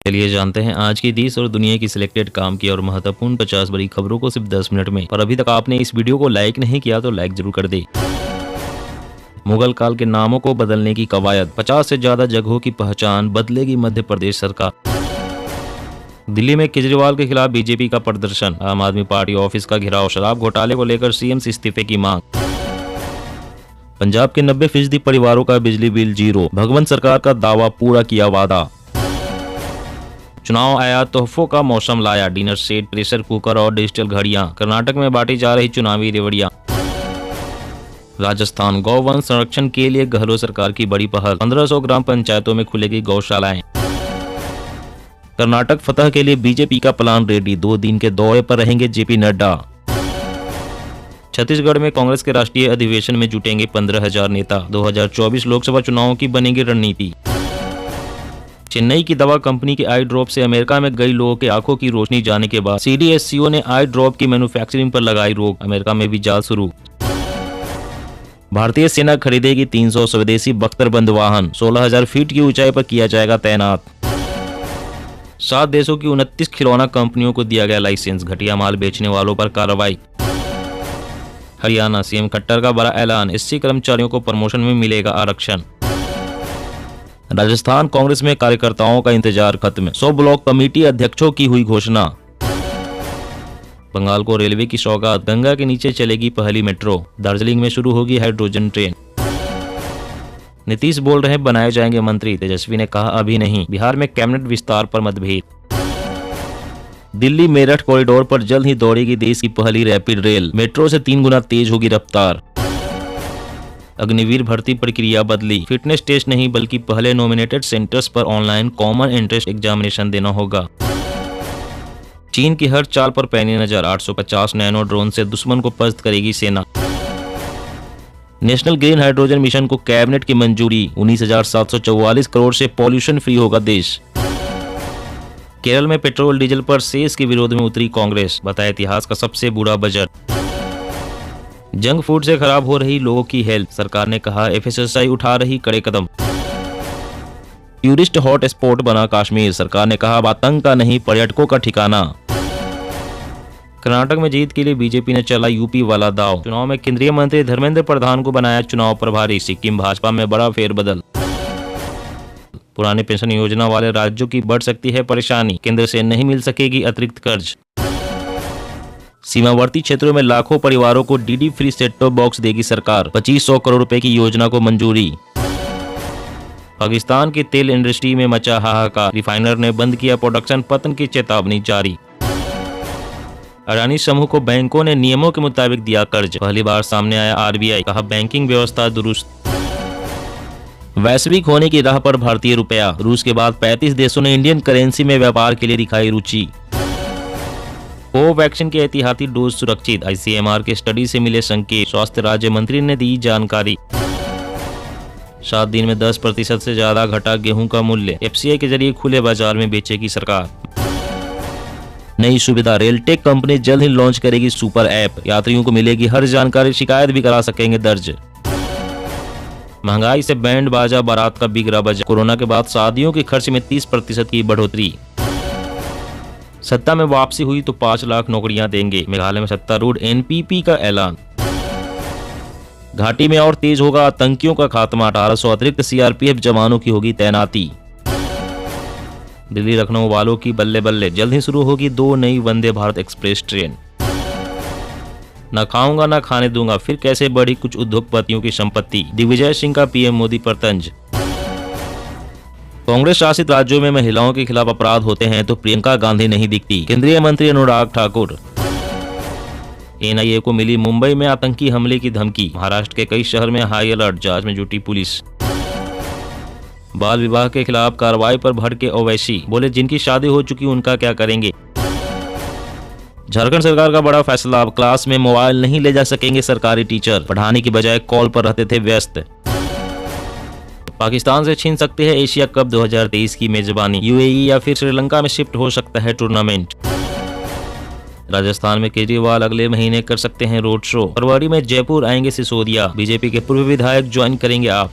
चलिए जानते हैं आज की देश और दुनिया की सिलेक्टेड काम की और महत्वपूर्ण 50 बड़ी खबरों को सिर्फ 10 मिनट में। और अभी तक आपने इस वीडियो को लाइक नहीं किया तो लाइक जरूर कर दे। मुगल काल के नामों को बदलने की कवायद, 50 से ज्यादा जगहों की पहचान, बदलेगी मध्य प्रदेश सरकार। दिल्ली में केजरीवाल के खिलाफ बीजेपी का प्रदर्शन, आम आदमी पार्टी ऑफिस का घेराव, शराब घोटाले को लेकर सीएम से इस्तीफे की मांग। पंजाब के 90% परिवारों का बिजली बिल जीरो, भगवंत सरकार का दावा पूरा किया वादा। चुनाव आया, तोहफों का मौसम लाया, डिनर सेट, प्रेशर कुकर और डिजिटल घड़ियां। कर्नाटक में बांटी जा रही चुनावी रेवड़ियां। राजस्थान, गौवंश संरक्षण के लिए गहलोत सरकार की बड़ी पहल, 1500 ग्राम पंचायतों में खुलेगी गौशालाएं। कर्नाटक फतह के लिए बीजेपी का प्लान रेडी, 2 दिन के दौरे पर रहेंगे जेपी नड्डा। छत्तीसगढ़ में कांग्रेस के राष्ट्रीय अधिवेशन में जुटेंगे 15,000 नेता, 2024 लोकसभा चुनावों की बनेगी रणनीति। चेन्नई की दवा कंपनी के आई ड्रॉप से अमेरिका में कई लोगों के आंखों की रोशनी जाने के बाद सीडीएससीओ ने आई ड्रॉप की मैन्युफैक्चरिंग पर लगाई रोक, अमेरिका में भी जांच शुरू। भारतीय सेना खरीदेगी 300 स्वदेशी बख्तरबंद वाहन, 16,000 फीट की ऊंचाई पर किया जाएगा तैनात। 7 देशों की 29 खिलौना कंपनियों को दिया गया लाइसेंस, घटिया माल बेचने वालों पर कार्रवाई। हरियाणा, सीएम खट्टर का बड़ा ऐलान, एससी कर्मचारियों को प्रमोशन में मिलेगा आरक्षण। राजस्थान, कांग्रेस में कार्यकर्ताओं का इंतजार खत्म, 100 ब्लॉक कमेटी अध्यक्षों की हुई घोषणा। बंगाल को रेलवे की सौगात, गंगा के नीचे चलेगी पहली मेट्रो, दार्जिलिंग में शुरू होगी हाइड्रोजन ट्रेन। नीतीश बोल रहे बनाए जाएंगे मंत्री, तेजस्वी ने कहा अभी नहीं। बिहार में कैबिनेट विस्तार पर मतभेद। दिल्ली मेरठ कॉरिडोर पर जल्द ही दौड़ेगी देश की पहली रैपिड रेल, मेट्रो से 3 गुना तेज होगी रफ्तार। अग्निवीर भर्ती प्रक्रिया बदली, फिटनेस टेस्ट नहीं बल्कि पहले नॉमिनेटेड सेंटर्स पर ऑनलाइन कॉमन एंट्रेंस एग्जामिनेशन देना होगा। चीन की हर चाल पर पैनी नजर, 850 नैनो ड्रोन से दुश्मन को पस्त करेगी सेना। नेशनल ग्रीन हाइड्रोजन मिशन को कैबिनेट की मंजूरी, 19,744 करोड़ से पॉल्यूशन फ्री होगा देश। केरल में पेट्रोल डीजल पर सेस के विरोध में उतरी कांग्रेस, बताया इतिहास का सबसे बुरा बजट। जंक फूड से खराब हो रही लोगों की हेल्थ, सरकार ने कहा एफएसएसआई उठा रही कड़े कदम। टूरिस्ट हॉट स्पॉट बना कश्मीर, सरकार ने कहा आतंक का नहीं पर्यटकों का ठिकाना। कर्नाटक में जीत के लिए बीजेपी ने चला यूपी वाला दाव, चुनाव में केंद्रीय मंत्री धर्मेंद्र प्रधान को बनाया चुनाव प्रभारी। सिक्किम भाजपा में बड़ा फेरबदल। पुरानी पेंशन योजना वाले राज्यों की बढ़ सकती है परेशानी, केंद्र से नहीं मिल सकेगी अतिरिक्त कर्ज। सीमावर्ती क्षेत्रों में लाखों परिवारों को DD free set top box देगी सरकार, 2500 करोड़ रुपए की योजना को मंजूरी। पाकिस्तान की तेल इंडस्ट्री में मचा हाहाकार, रिफाइनर ने बंद किया प्रोडक्शन, पतन की चेतावनी जारी। अडानी समूह को बैंकों ने नियमों के मुताबिक दिया कर्ज, पहली बार सामने आया आरबीआई, कहा बैंकिंग व्यवस्था दुरुस्त। वैश्विक होने की राह पर भारतीय रुपया, रूस के बाद 35 देशों ने इंडियन करेंसी में व्यापार के लिए दिखाई रुचि। कोवैक्सीन के एहतियाती डोज सुरक्षित, आईसीएमआर के स्टडी से मिले संकेत, स्वास्थ्य राज्य मंत्री ने दी जानकारी। 7 दिन में 10% से ज्यादा घटा गेहूं का मूल्य, एफसीआई के जरिए खुले बाजार में बेचेगी सरकार। नई सुविधा, रेलटेक कंपनी जल्द ही लॉन्च करेगी सुपर ऐप, यात्रियों को मिलेगी हर जानकारी, शिकायत भी करा सकेंगे दर्ज। महंगाई से बैंड बाजा बारात का बिगड़ा बजा, कोरोना के बाद शादियों के खर्च में 30% की बढ़ोतरी। सत्ता में वापसी हुई तो 5 लाख नौकरियां देंगे, मेघालय में सत्तारूढ़ एनपीपी का ऐलान। घाटी में और तेज होगा आतंकियों का खात्मा, 1800 अतिरिक्त सीआरपीएफ जवानों की होगी तैनाती। दिल्ली लखनऊ वालों की बल्ले बल्ले, जल्द ही शुरू होगी 2 नई वंदे भारत एक्सप्रेस ट्रेन। न खाऊंगा न खाने दूंगा, फिर कैसे बढ़ी कुछ उद्योगपतियों की संपत्ति, दिग्विजय सिंह का पीएम मोदी पर तंज। कांग्रेस शासित राज्यों में महिलाओं के खिलाफ अपराध होते हैं तो प्रियंका गांधी नहीं दिखती, केंद्रीय मंत्री अनुराग ठाकुर। एनआईए को मिली मुंबई में आतंकी हमले की धमकी, महाराष्ट्र के कई शहर में हाई अलर्ट, जांच में जुटी पुलिस। बाल विवाह के खिलाफ कार्रवाई पर भड़के ओवैसी, बोले जिनकी शादी हो चुकी उनका क्या करेंगे। झारखंड सरकार का बड़ा फैसला, अब क्लास में मोबाइल नहीं ले जा सकेंगे सरकारी टीचर, पढ़ाने की बजाय कॉल पर रहते थे व्यस्त। पाकिस्तान से छीन सकते हैं एशिया कप 2023 की मेजबानी, यूएई या फिर श्रीलंका में शिफ्ट हो सकता है टूर्नामेंट। राजस्थान में केजरीवाल अगले महीने कर सकते हैं रोड शो, फरवरी में जयपुर आएंगे सिसोदिया, बीजेपी के पूर्व विधायक ज्वाइन करेंगे आप।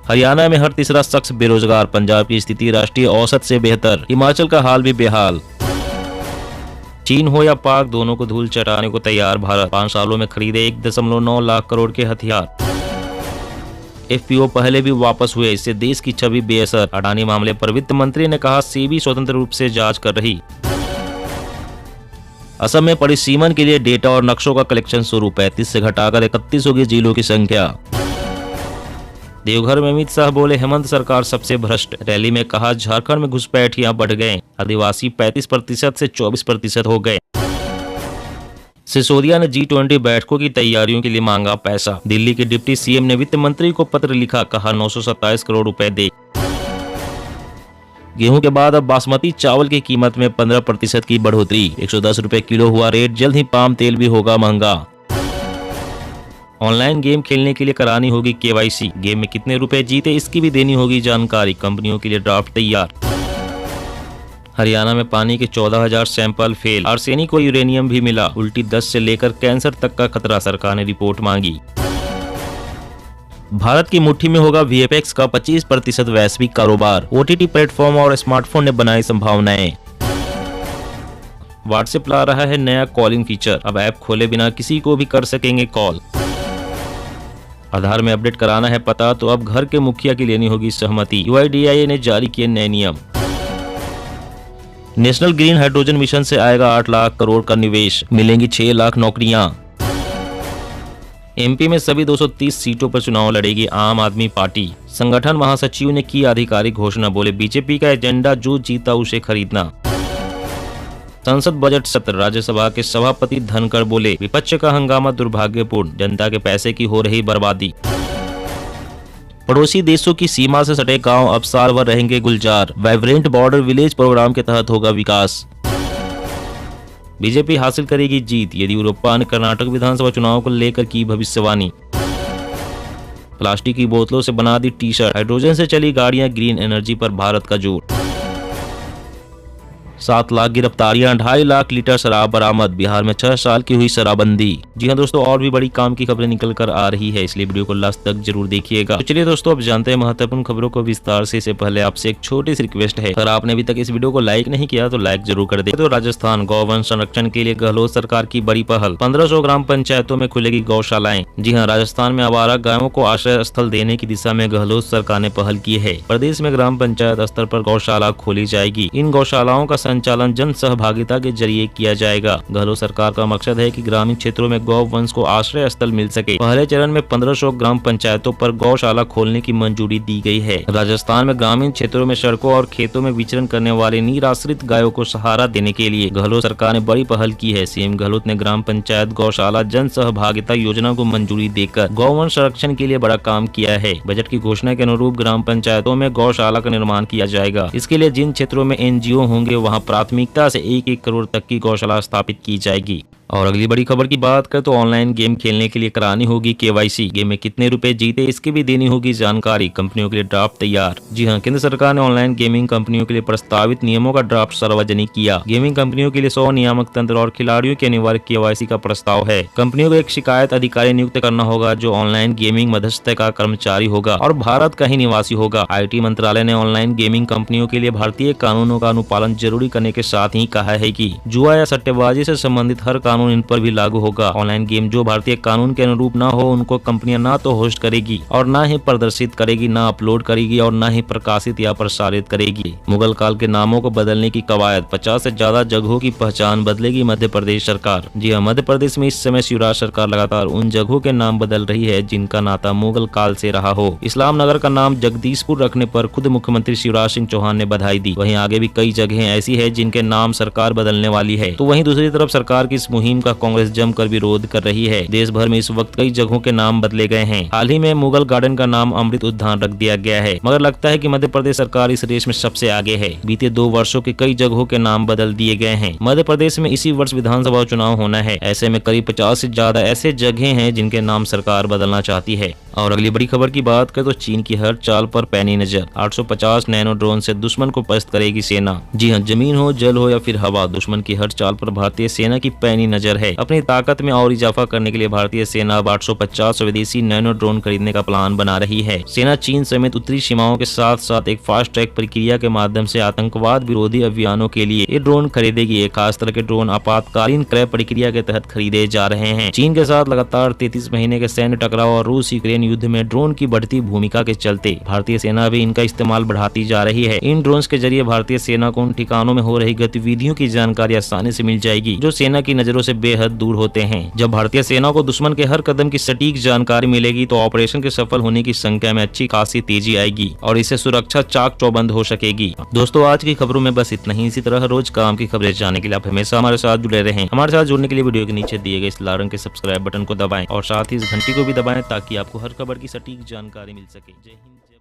हरियाणा में हर तीसरा शख्स बेरोजगार, पंजाब की स्थिति राष्ट्रीय औसत से बेहतर, हिमाचल का हाल भी बेहाल। चीन हो या पाक, दोनों को धूल चटाने को तैयार भारत, 5 सालों में खरीदे 1.9 लाख करोड़ के हथियार। एफपीओ पहले भी वापस हुए, इससे देश की छवि बेअसर। अडानी मामले पर वित्त मंत्री ने कहा सेबी स्वतंत्र रूप से जांच कर रही। असम में परिसीमन के लिए डेटा और नक्शों का कलेक्शन शुरू, 35 से घटाकर 31 होगी जिलों की संख्या। देवघर में अमित शाह बोले हेमंत सरकार सबसे भ्रष्ट, रैली में कहा झारखंड में घुसपैठियां बढ़ गए, आदिवासी 35% से 24% हो गए। सिसोदिया ने G20 बैठकों की तैयारियों के लिए मांगा पैसा, दिल्ली के डिप्टी सीएम ने वित्त मंत्री को पत्र लिखा, कहा 927 करोड़ रुपए दे। गेहूं के बाद अब बासमती चावल की कीमत में 15% की बढ़ोतरी, 110 रुपए किलो हुआ रेट, जल्द ही पाम तेल भी होगा महंगा। ऑनलाइन गेम खेलने के लिए करानी होगी KYC, गेम में कितने रुपए जीते इसकी भी देनी होगी जानकारी, कंपनियों के लिए ड्राफ्ट तैयार। हरियाणा में पानी के 14,000 सैंपल फेल, आर्सेनिक व यूरेनियम भी मिला, उल्टी दस्त से लेकर कैंसर तक का खतरा, सरकार ने रिपोर्ट मांगी। भारत की मुट्ठी में होगा VFX का 25% वैश्विक कारोबार, OTT प्लेटफॉर्म और स्मार्टफोन ने बनाई संभावनाएं। व्हाट्सएप ला रहा है नया कॉलिंग फीचर, अब ऐप खोले बिना किसी को भी कर सकेंगे कॉल। आधार में अपडेट कराना है पता तो अब घर के मुखिया की लेनी होगी सहमति, UIDAI ने जारी किए नए नियम। नेशनल ग्रीन हाइड्रोजन मिशन से आएगा 8 लाख करोड़ का निवेश, मिलेंगी 6 लाख नौकरियां। MP में सभी 230 सीटों पर चुनाव लड़ेगी आम आदमी पार्टी, संगठन महासचिव ने की आधिकारिक घोषणा, बोले बीजेपी का एजेंडा जो जीता उसे खरीदना। संसद बजट सत्र, राज्यसभा के सभापति धनखड़ बोले विपक्ष का हंगामा दुर्भाग्यपूर्ण, जनता के पैसे की हो रही बर्बादी। पड़ोसी देशों की सीमा से सटे गांव अब साल भर रहेंगे गुलजार, वाइब्रेंट बॉर्डर विलेज प्रोग्राम के तहत होगा विकास। बीजेपी हासिल करेगी जीत, येदियुरप्पा ने कर्नाटक विधानसभा चुनाव को लेकर की भविष्यवाणी। प्लास्टिक की बोतलों से बना दी टी-शर्ट, हाइड्रोजन से चली गाड़ियां, ग्रीन एनर्जी पर भारत का जोर। 7 लाख गिरफ्तारियां, 2.5 लाख लीटर शराब बरामद, बिहार में 6 साल की हुई शराबबंदी। जी हाँ दोस्तों, और भी बड़ी काम की खबरें निकल कर आ रही है, इसलिए वीडियो को लास्ट तक जरूर देखिएगा। तो चलिए दोस्तों अब जानते हैं महत्वपूर्ण खबरों को विस्तार से। इससे पहले आपसे एक छोटी सी रिक्वेस्ट है, अगर आपने अभी तक इस वीडियो को लाइक नहीं किया तो लाइक जरूर कर दे। तो राजस्थान गौवंश संरक्षण के लिए गहलोत सरकार की बड़ी पहल, 1500 ग्राम पंचायतों में खुलेगी गौशालाएं। जी हाँ, राजस्थान में आवारा गायों को आश्रय स्थल देने की दिशा में गहलोत सरकार ने पहल की है। प्रदेश में ग्राम पंचायत स्तर पर गौशाला खोली जाएगी। इन गौशालाओं का संचालन जन सहभागिता के जरिए किया जाएगा। गहलोत सरकार का मकसद है कि ग्रामीण क्षेत्रों में गौ वंश को आश्रय स्थल मिल सके। पहले चरण में 1500 ग्राम पंचायतों पर गौशाला खोलने की मंजूरी दी गई है। राजस्थान में ग्रामीण क्षेत्रों में सड़कों और खेतों में विचरण करने वाले निराश्रित गायों को सहारा देने के लिए गहलोत सरकार ने बड़ी पहल की है। सीएम गहलोत ने ग्राम पंचायत गौशाला जन सहभागिता योजना को मंजूरी देकर गौवंश संरक्षण के लिए बड़ा काम किया है। बजट की घोषणा के अनुरूप ग्राम पंचायतों में गौशाला का निर्माण किया जाएगा। इसके लिए जिन क्षेत्रों में NGO होंगे वहाँ प्राथमिकता से 1-1 करोड़ तक की गौशाला स्थापित की जाएगी। और अगली बड़ी खबर की बात करें तो ऑनलाइन गेम खेलने के लिए करानी होगी KYC, गेम में कितने रुपए जीते इसकी भी देनी होगी जानकारी, कंपनियों के लिए ड्राफ्ट तैयार। जी हां, केंद्र सरकार ने ऑनलाइन गेमिंग कंपनियों के लिए प्रस्तावित नियमों का ड्राफ्ट सार्वजनिक किया। गेमिंग कंपनियों के लिए 100 नियामक तंत्र और खिलाड़ियों के अनिवार्य KYC का प्रस्ताव है। कंपनियों को एक शिकायत अधिकारी नियुक्त करना होगा जो ऑनलाइन गेमिंग मध्यस्थ का कर्मचारी होगा और भारत का ही निवासी होगा। IT मंत्रालय ने ऑनलाइन गेमिंग कंपनियों के लिए भारतीय कानूनों का अनुपालन जरूरी करने के साथ ही कहा है कि जुआ या सट्टेबाजी से संबंधित हर कानून इन पर भी लागू होगा। ऑनलाइन गेम जो भारतीय कानून के अनुरूप ना हो उनको कंपनियां ना तो होस्ट करेगी और ना ही प्रदर्शित करेगी, ना अपलोड करेगी और ना ही प्रकाशित या प्रसारित करेगी। मुगल काल के नामों को बदलने की कवायद, 50 से ज्यादा जगहों की पहचान बदलेगी मध्य प्रदेश सरकार। जी हाँ, मध्य प्रदेश में इस समय शिवराज सरकार लगातार उन जगहों के नाम बदल रही है जिनका नाता मुगल काल से रहा हो। इस्लाम नगर का नाम जगदीशपुर रखने पर खुद मुख्यमंत्री शिवराज सिंह चौहान ने बधाई दी। वहीं आगे भी कई जगहें ऐसी है जिनके नाम सरकार बदलने वाली है। तो वहीं दूसरी तरफ सरकार की इस मुहिम का कांग्रेस जमकर विरोध कर रही है। देश भर में इस वक्त कई जगहों के नाम बदले गए हैं। हाल ही में मुगल गार्डन का नाम अमृत उद्यान रख दिया गया है, मगर लगता है कि मध्य प्रदेश सरकार इस रेस में सबसे आगे है। बीते 2 वर्षों के कई जगहों के नाम बदल दिए गए हैं। मध्य प्रदेश में इसी वर्ष विधानसभा चुनाव होना है। ऐसे में करीब 50 से ज्यादा ऐसे जगह हैं जिनके नाम सरकार बदलना चाहती है। और अगली बड़ी खबर की बात करें तो चीन की हर चाल पर पैनी नजर, 850 नैनो ड्रोन से दुश्मन को पस्त करेगी सेना। जी हाँ, जमीन हो, जल हो या फिर हवा, दुश्मन की हर चाल पर भारतीय सेना की पैनी नजर है। अपनी ताकत में और इजाफा करने के लिए भारतीय सेना अब 850 विदेशी नैनो ड्रोन खरीदने का प्लान बना रही है। सेना चीन समेत उत्तरी सीमाओं के साथ साथ एक फास्ट ट्रैक प्रक्रिया के माध्यम से आतंकवाद विरोधी अभियानों के लिए ये ड्रोन खरीदेगी। एक खास तरह के ड्रोन आपातकालीन क्रय प्रक्रिया के तहत खरीदे जा रहे हैं। चीन के साथ लगातार 33 महीने के सैन्य टकराव और रूस यूक्रेन युद्ध में ड्रोन की बढ़ती भूमिका के चलते भारतीय सेना भी इनका इस्तेमाल बढ़ाती जा रही है। इन ड्रोन के जरिए भारतीय सेना को उन ठिकानों में हो रही गतिविधियों की जानकारी आसानी से मिल जाएगी जो सेना की नजरों से बेहद दूर होते हैं। जब भारतीय सेना को दुश्मन के हर कदम की सटीक जानकारी मिलेगी तो ऑपरेशन के सफल होने की संख्या में अच्छी खासी तेजी आएगी और इससे सुरक्षा चाक चौबंद हो सकेगी। दोस्तों, आज की खबरों में बस इतना ही। इसी तरह रोज काम की खबरें जानने के लिए आप हमेशा हमारे साथ जुड़े रहें। हमारे साथ जुड़ने के लिए वीडियो के नीचे दिए गए इस लाल रंग के सब्सक्राइब बटन को दबाएं और साथ ही इस घंटी को भी दबाएं ताकि आपको हर खबर की सटीक जानकारी मिल सके। जय हिंद।